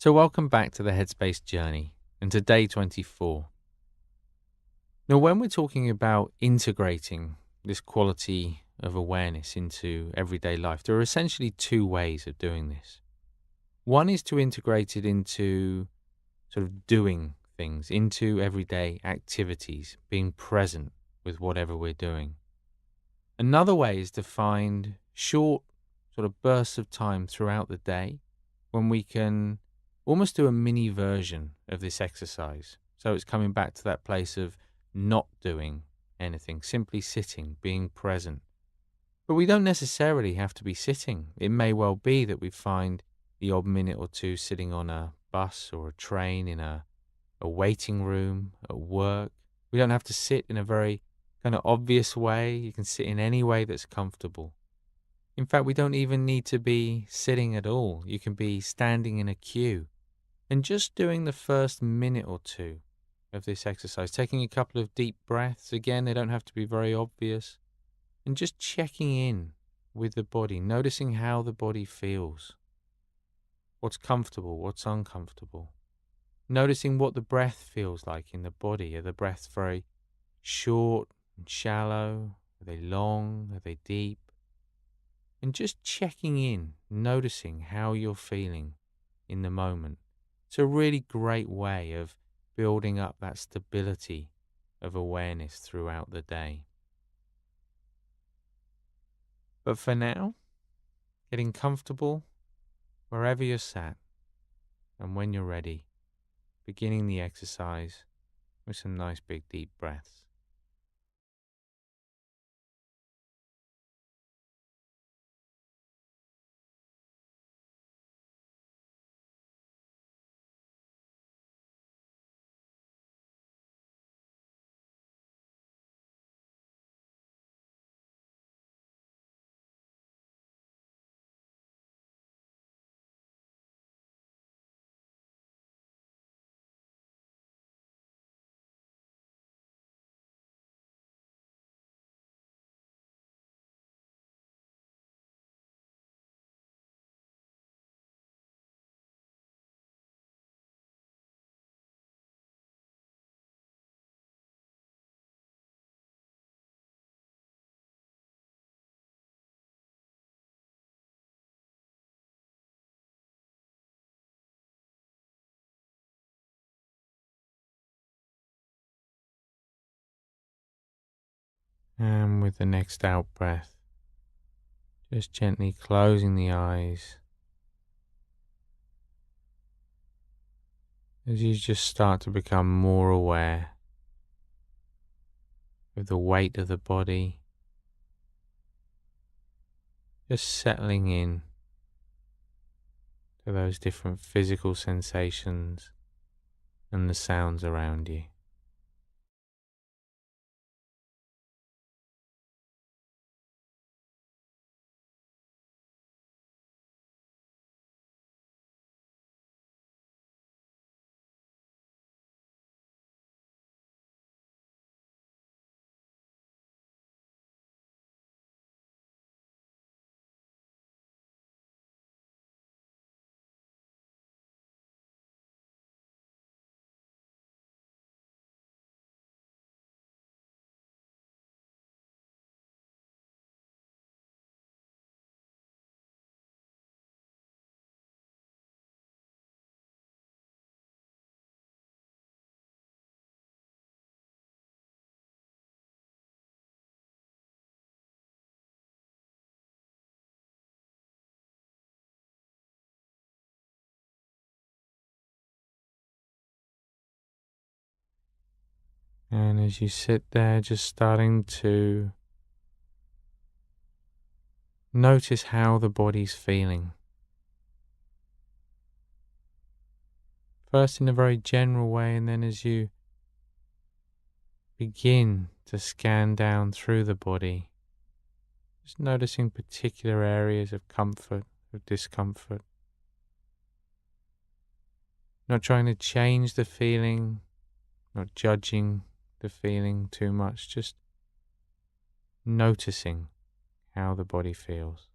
So, welcome back to the Headspace journey and to day 24. Now, when we're talking about integrating this quality of awareness into everyday life, there are essentially two ways of doing this. One is to integrate it into sort of doing things, into everyday activities, being present with whatever we're doing. Another way is to find short sort of bursts of time throughout the day when we can almost do a mini version of this exercise. So it's coming back to that place of not doing anything, simply sitting, being present. But we don't necessarily have to be sitting. It may well be that we find the odd minute or two sitting on a bus or a train in a waiting room at work. We don't have to sit in a very kind of obvious way. You can sit in any way that's comfortable. In fact, we don't even need to be sitting at all. You can be standing in a queue and just doing the first minute or two of this exercise, taking a couple of deep breaths. Again, they don't have to be very obvious. And just checking in with the body, noticing how the body feels, what's comfortable, what's uncomfortable. Noticing what the breath feels like in the body. Are the breaths very short and shallow? Are they long? Are they deep? And just checking in, noticing how you're feeling in the moment. It's a really great way of building up that stability of awareness throughout the day. But for now, getting comfortable wherever you're sat, and when you're ready, beginning the exercise with some nice big deep breaths. And with the next out breath, just gently closing the eyes as you just start to become more aware of the weight of the body, just settling in to those different physical sensations and the sounds around you. And as you sit there, just starting to notice how the body's feeling. First in a very general way, and then as you begin to scan down through the body, just noticing particular areas of comfort, of discomfort. Not trying to change the feeling, not judging the feeling too much, just noticing how the body feels.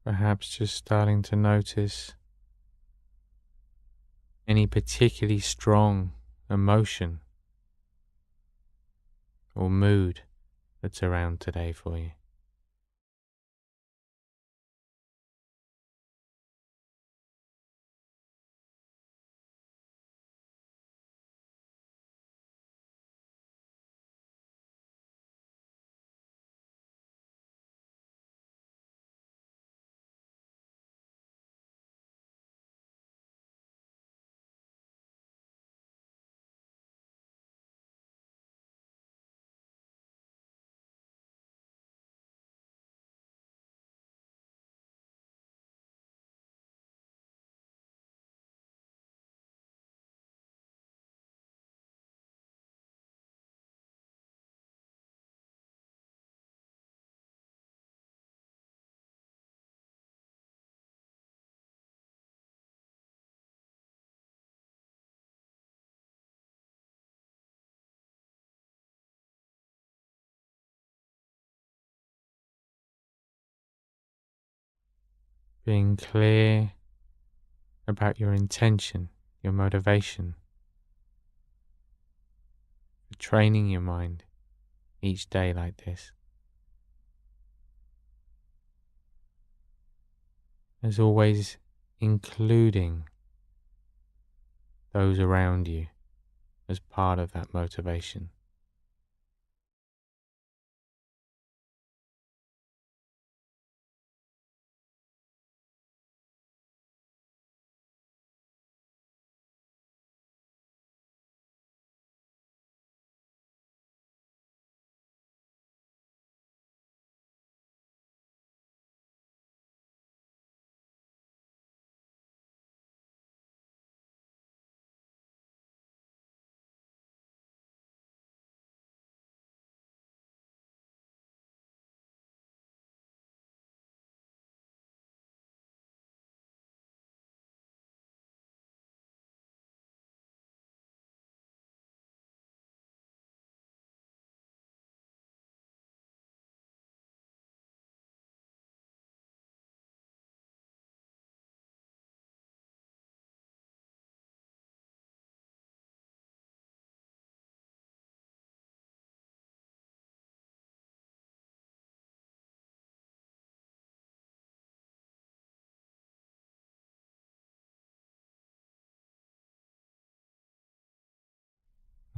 Perhaps just starting to notice any particularly strong emotion or mood that's around today for you. Being clear about your intention, your motivation for training your mind each day like this. As always, including those around you as part of that motivation.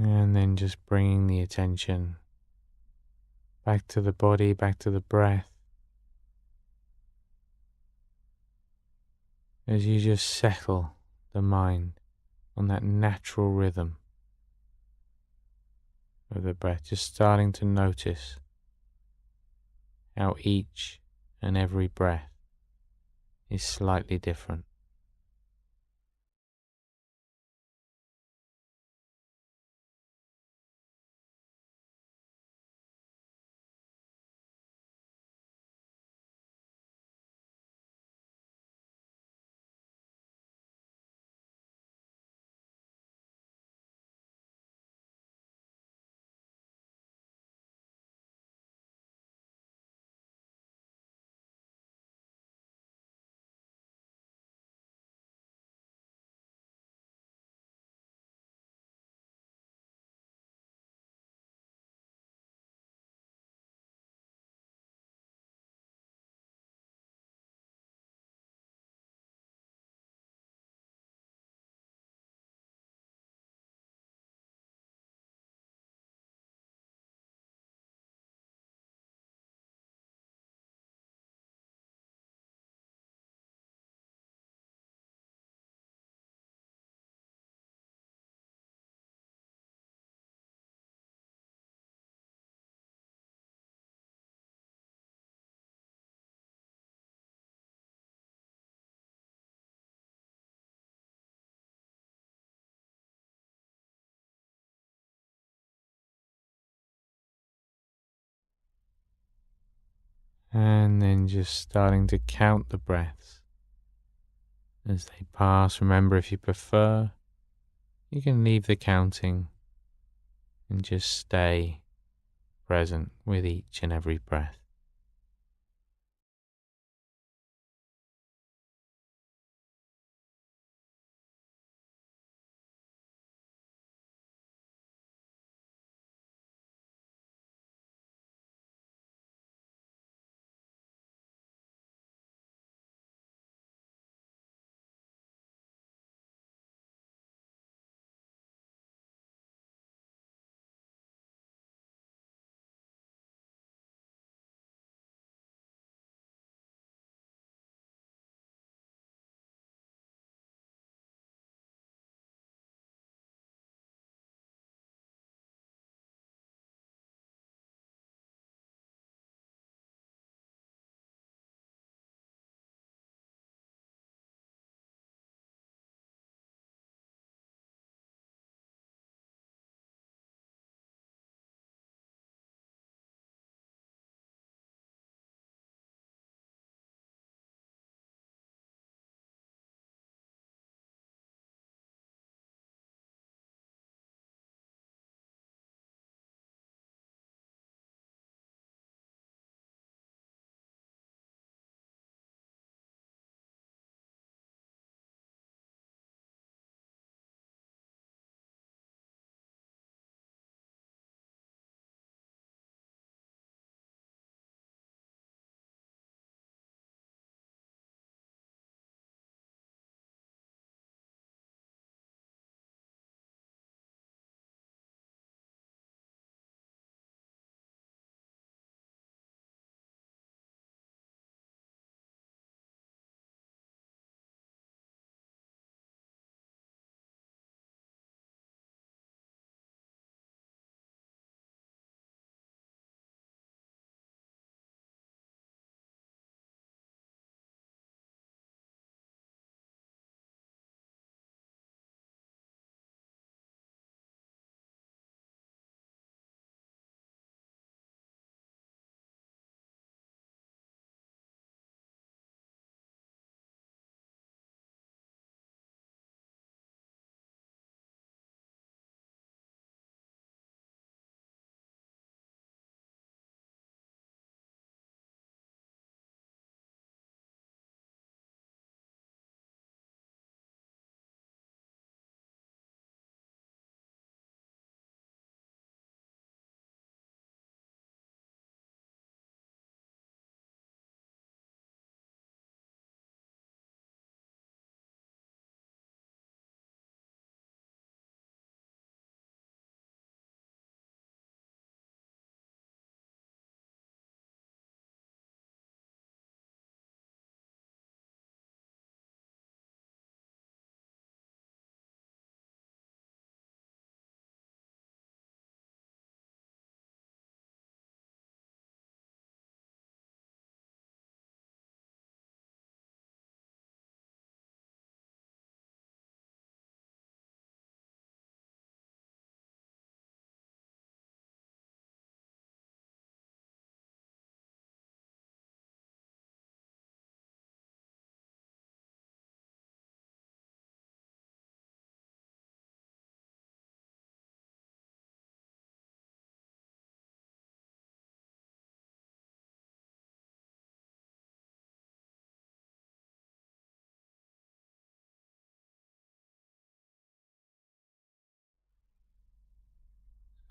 And then just bringing the attention back to the body, back to the breath, as you just settle the mind on that natural rhythm of the breath, just starting to notice how each and every breath is slightly different. And then just starting to count the breaths as they pass. Remember, if you prefer, you can leave the counting and just stay present with each and every breath.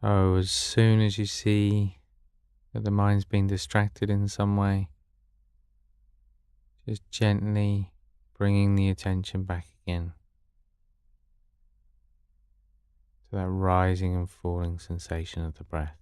So as soon as you see that the mind's been distracted in some way, just gently bringing the attention back again to that rising and falling sensation of the breath.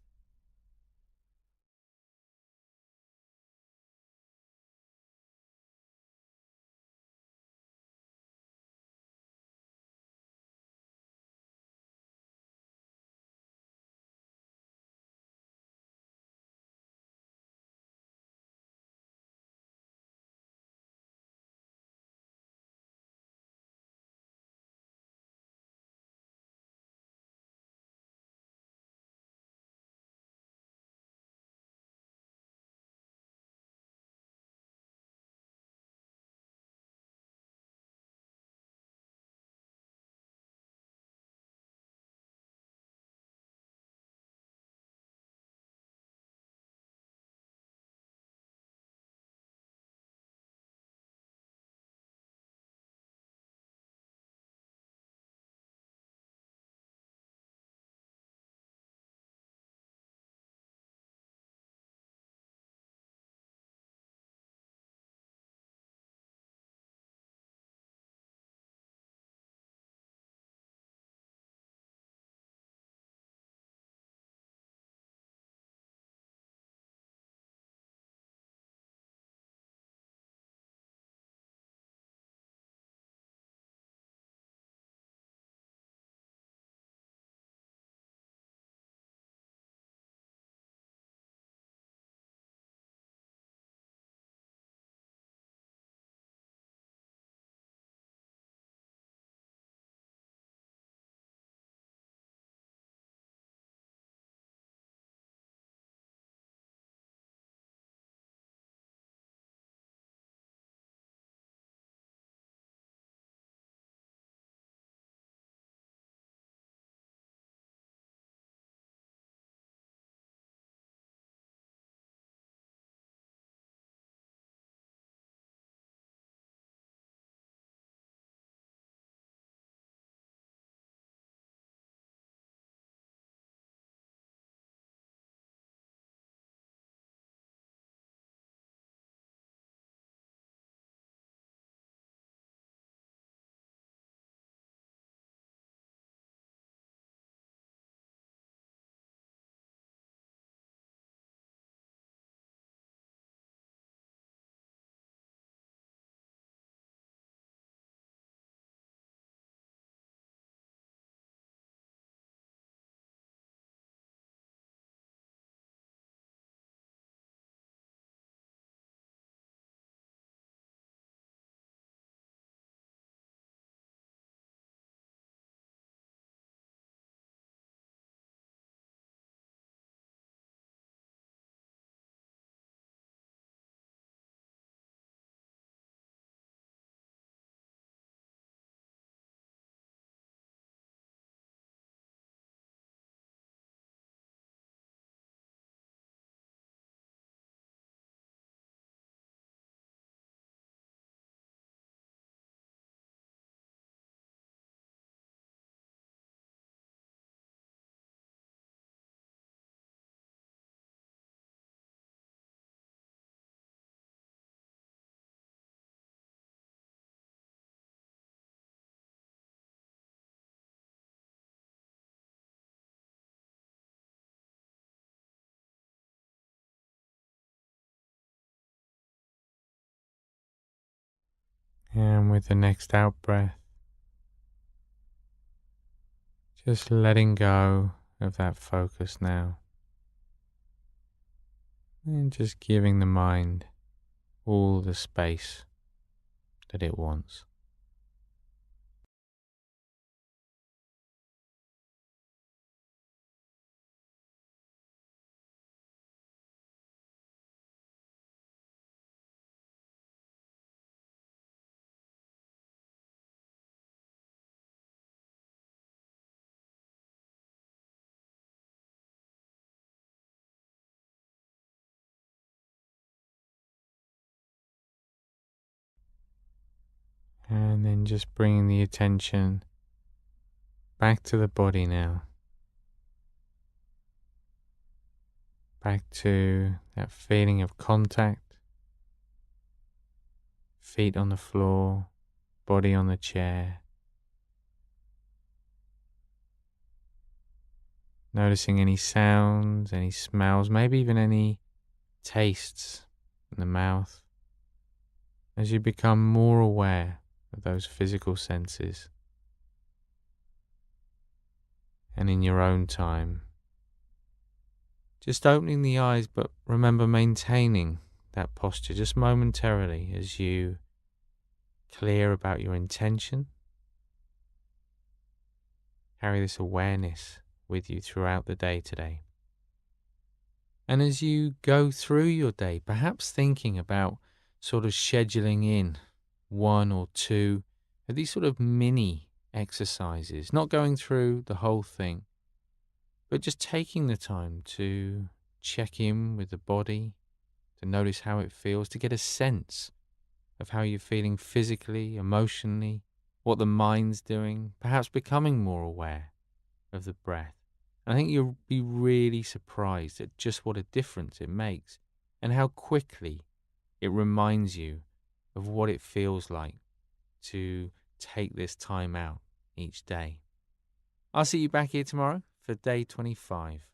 And with the next out breath, just letting go of that focus now, and just giving the mind all the space that it wants. And then just bringing the attention back to the body now. back to that feeling of contact, feet on the floor, body on the chair. Noticing any sounds, any smells, maybe even any tastes in the mouth as you become more aware of those physical senses. And in your own time, just opening the eyes, but remember maintaining that posture just momentarily as you clear about your intention. Carry this awareness with you throughout the day today. And as you go through your day, perhaps thinking about sort of scheduling in one or two of these sort of mini exercises, not going through the whole thing, but just taking the time to check in with the body, to notice how it feels, to get a sense of how you're feeling physically, emotionally, what the mind's doing, perhaps becoming more aware of the breath. And I think you'll be really surprised at just what a difference it makes and how quickly it reminds you of what it feels like to take this time out each day. I'll see you back here tomorrow for day 25.